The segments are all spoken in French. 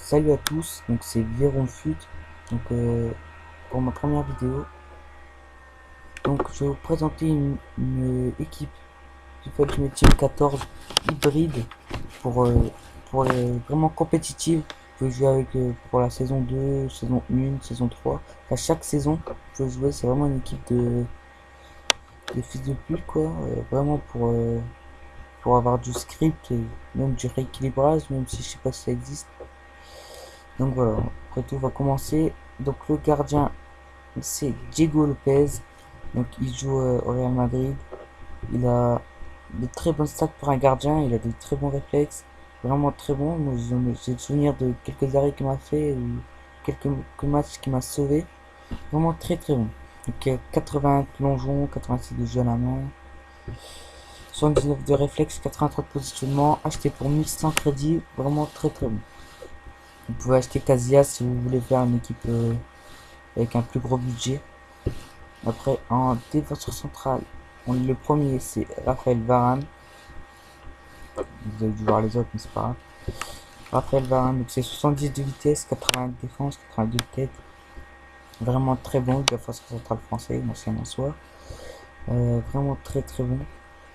Salut à tous, donc c'est Véron Fut, donc pour ma première vidéo. Donc je vais vous présenter une équipe FIFA Ultimate Team 14 hybride pour, euh, pour les vraiment compétitive. Vous pouvez jouer avec pour la saison 2, saison 1, saison 3. À chaque saison, vous pouvez jouer, c'est vraiment une équipe de fils de pute quoi. Vraiment pour avoir du script et même du rééquilibrage, même si je sais pas si ça existe. Donc voilà, après tout, on va commencer. Donc le gardien, c'est Diego Lopez. Donc il joue au Real Madrid. Il a de très bonnes stats pour un gardien. Il a de très bons réflexes. Vraiment très bon. Moi j'ai le souvenir de quelques arrêts qu'il m'a fait ou quelques matchs qui m'a sauvé. Vraiment très très bon. Donc 80 plongeons, 86 de jeu à la main, 79 de réflexe, 83 de positionnement. Acheté pour 1100 crédits. Vraiment très très bon. Vous pouvez acheter Casillas si vous voulez faire une équipe avec un plus gros budget. Après, en défenseur central, le premier c'est Raphaël Varane. Vous avez dû voir les autres, mais c'est pas grave. Raphaël Varane, donc c'est 70 de vitesse, 80 de défense, 82 de tête. Vraiment très bon, le défenseur central français, ancien en soi. Vraiment très très bon.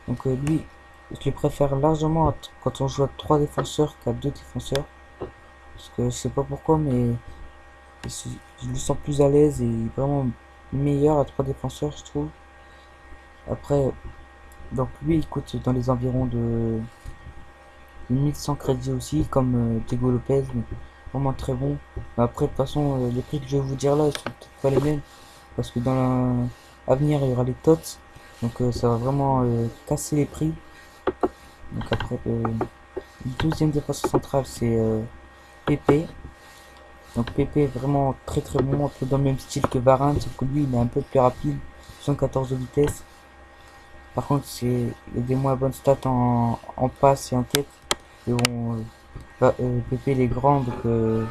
Donc lui, je le préfère largement quand on joue à 3 défenseurs qu'à 2 défenseurs. Parce que je sais pas pourquoi, mais je le sens plus à l'aise et vraiment meilleur à 3 défenseurs, je trouve. Après, donc lui, il coûte dans les environs de 1100 crédits aussi, comme Diego Lopez, donc vraiment très bon. Mais après, de toute façon, les prix que je vais vous dire là, ils sont peut-être pas les mêmes, parce que dans l'avenir, il y aura les TOTS, donc ça va vraiment casser les prix. Donc après, le deuxième défenseur central, c'est Pepe. Donc Pepe est vraiment très très bon, un peu dans le même style que Varane, sauf que lui, il est un peu plus rapide, 114 de vitesse. Par contre, il y a des moins bonnes stats en passe et en tête. Et bon, Pépé il est grand, donc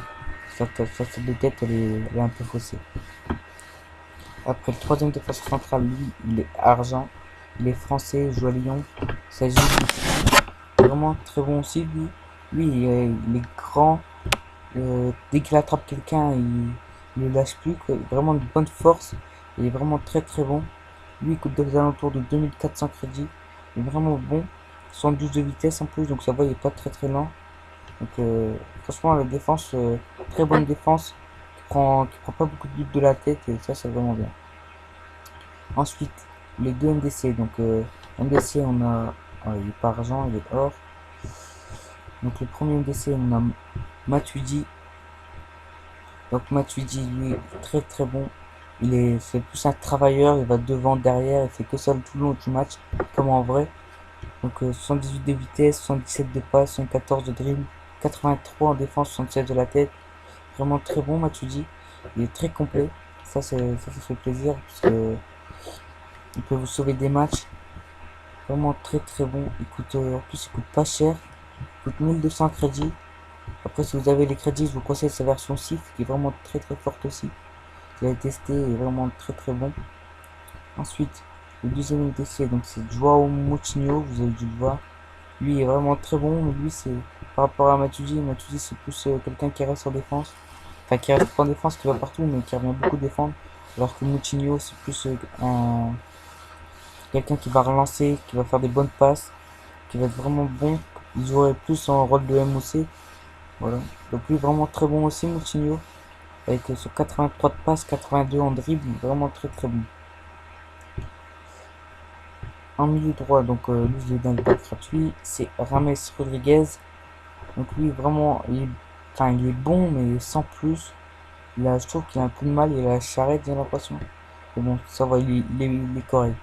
sa tête de tête elle est un peu faussée. Après le troisième défenseur central, lui, il est argent. Il est français, il joue à Lyon. Il s'agit vraiment très bon aussi, lui. Lui, il est grand. Dès qu'il attrape quelqu'un, il le lâche plus, quoi. Vraiment de bonne force. Il est vraiment très très bon. Lui, il coûte des alentours de 2400 crédits. Il est vraiment bon. 112 de vitesse en plus, donc ça va, il est pas très très lent. Donc franchement, la défense, très bonne défense, qui prend pas beaucoup de buts de la tête, et ça c'est vraiment bien. Ensuite, les deux MDC. Donc MDC, on a, il est pas argent, il est or. Donc le premier MDC, on a Matuidi. Donc Matuidi, lui, très très bon. C'est plus un travailleur, il va devant, derrière, il fait que ça tout le long du match, comme en vrai. Donc 78 de vitesse, 77 de passe, 114 de dribble, 83 en défense, 76 de la tête. Vraiment très bon Matuidi. Il est très complet. Ça fait plaisir parce que il peut vous sauver des matchs. Vraiment très très bon. En plus il coûte pas cher. Il coûte 1200 crédits. Après si vous avez les crédits, je vous conseille sa version 6 qui est vraiment très très forte aussi. Je l'ai testé et vraiment très très bon. Ensuite, le deuxième MTC, donc c'est Joao Moutinho, vous avez dû le voir. Lui est vraiment très bon, mais lui c'est par rapport à Matuidi. Matuidi c'est plus quelqu'un qui reste en défense. Enfin qui reste en défense, qui va partout, mais qui revient beaucoup défendre. Alors que Moutinho c'est plus quelqu'un qui va relancer, qui va faire des bonnes passes, qui va être vraiment bon. Il jouerait plus en rôle de MOC. Voilà. Donc lui vraiment très bon aussi Moutinho. Avec sur 83 de passes, 82 en dribble, vraiment très très bon. En milieu droit, donc lui je l'ai dans le pack gratuit, c'est Rames Rodriguez. Donc lui vraiment, il est bon mais sans plus. Je trouve qu'il a un peu de mal, il a la charrette j'ai l'impression. Mais bon, ça va, il est correct.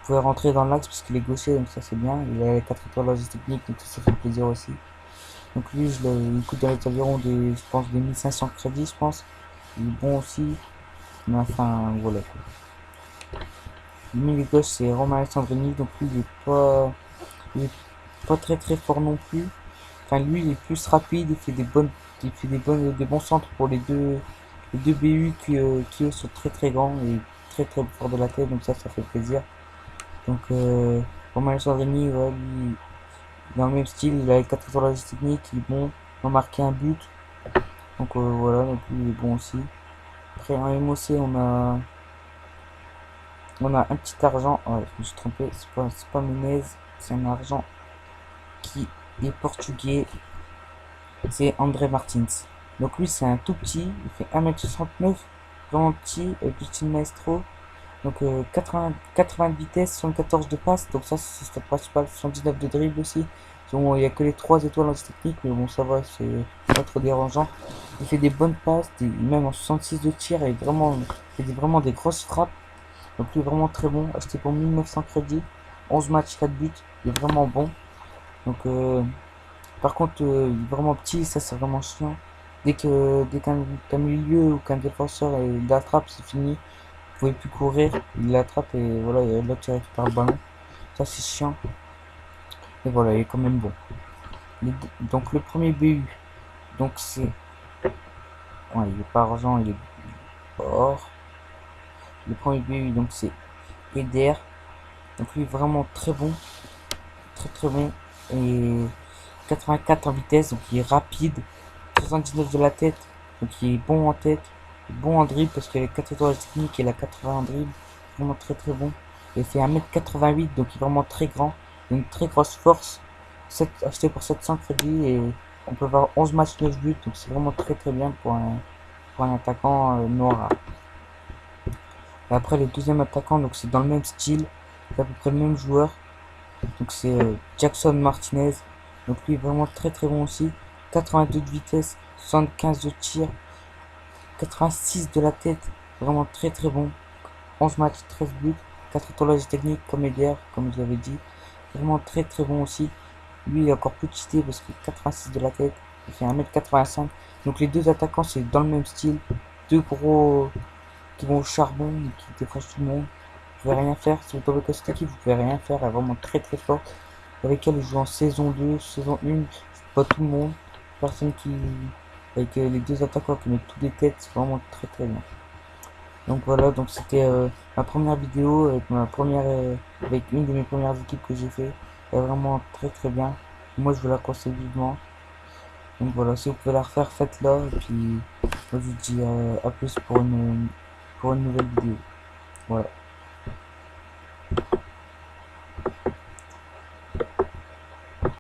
Vous pouvez rentrer dans l'axe parce qu'il est gaucher, donc ça c'est bien. Il a les 4 étoiles logiques techniques, donc ça fait plaisir aussi. Donc lui, il coûte dans les environs je pense, des 1500 crédits, je pense. Il est bon aussi. Mais enfin, voilà quoi. Le milieu gauche, c'est Romain Alessandrini, donc lui, il est pas très très fort non plus. Enfin, lui, il est plus rapide, il fait des bons centres pour les deux BU qui eux sont très très grands et très très forts de la tête, donc ça fait plaisir. Donc, Romain Sandrini, ouais, lui, dans le même style, il a les 4 étoiles techniques, il est bon, il a marqué un but. Donc voilà, donc lui il est bon aussi. Après en MOC on a un petit argent. Ouais, je me suis trompé, c'est pas Menez, c'est un argent qui est portugais. C'est André Martins. Donc lui c'est un tout petit, il fait 1 m 69, vraiment petit, avec du style maestro. Donc 80 de vitesse, 74 de passe, donc ça c'est le principal, 79 de dribble aussi. Bon, il n'y a que les 3 étoiles en technique, mais bon ça va, c'est pas trop dérangeant. Il fait des bonnes passes, même en 66 de tir, et vraiment, il fait vraiment des grosses frappes. Donc lui est vraiment très bon, acheté pour 1900 crédits, 11 matchs, 4 buts, il est vraiment bon. Donc par contre, il est vraiment petit, ça c'est vraiment chiant. Dès qu'un milieu ou qu'un défenseur l'attrape, c'est fini. Vous pouvez plus courir, il l'attrape et voilà, là tu récupères le ballon. Ça c'est chiant. Et voilà, il est quand même bon. Donc le premier BU, donc c'est. Ouais, il est pas argent, il est or. Le premier BU, donc c'est Eder. Donc lui vraiment très bon. Très très bon. Et 84 en vitesse, donc il est rapide. 79 de la tête, donc il est bon en tête. Bon en dribble parce qu'il a 4 étoiles techniques et il a 80 en dribble. Vraiment très très bon. Il fait 1 m 88, donc il est vraiment très grand. Il a une très grosse force. Acheté pour 700 crédits et on peut avoir 11 matchs 9 buts, donc c'est vraiment très très bien pour un attaquant noir. Et après le deuxième attaquant, donc c'est dans le même style, c'est à peu près le même joueur. Donc c'est Jackson Martinez. Donc lui est vraiment très très bon aussi. 82 de vitesse, 75 de tir, 86 de la tête, vraiment très très bon. 11 matchs, 13 buts, 4 étoiles techniques comme Eder, comme je l'avais dit. Vraiment très très bon aussi. Lui il est encore plus cheaté parce que 86 de la tête, il fait 1 m 85. Donc les deux attaquants c'est dans le même style. Deux gros qui vont au charbon, qui défoncent tout le monde. Vous pouvez rien faire. Si vous tombez avec cette équipe, vous pouvez rien faire. Elle est vraiment très très forte. Avec elle, je joue en saison 2, saison 1, pas tout le monde. Personne qui. Avec les deux attaquants qui mettent tous des têtes, c'est vraiment très très bien. Donc voilà, donc c'était ma première vidéo avec une de mes premières équipes que j'ai fait. Elle est vraiment très très bien. Moi je vous la conseille vivement. Donc voilà, si vous pouvez la refaire, faites-la. Et puis moi je vous dis à plus pour une nouvelle vidéo. Voilà.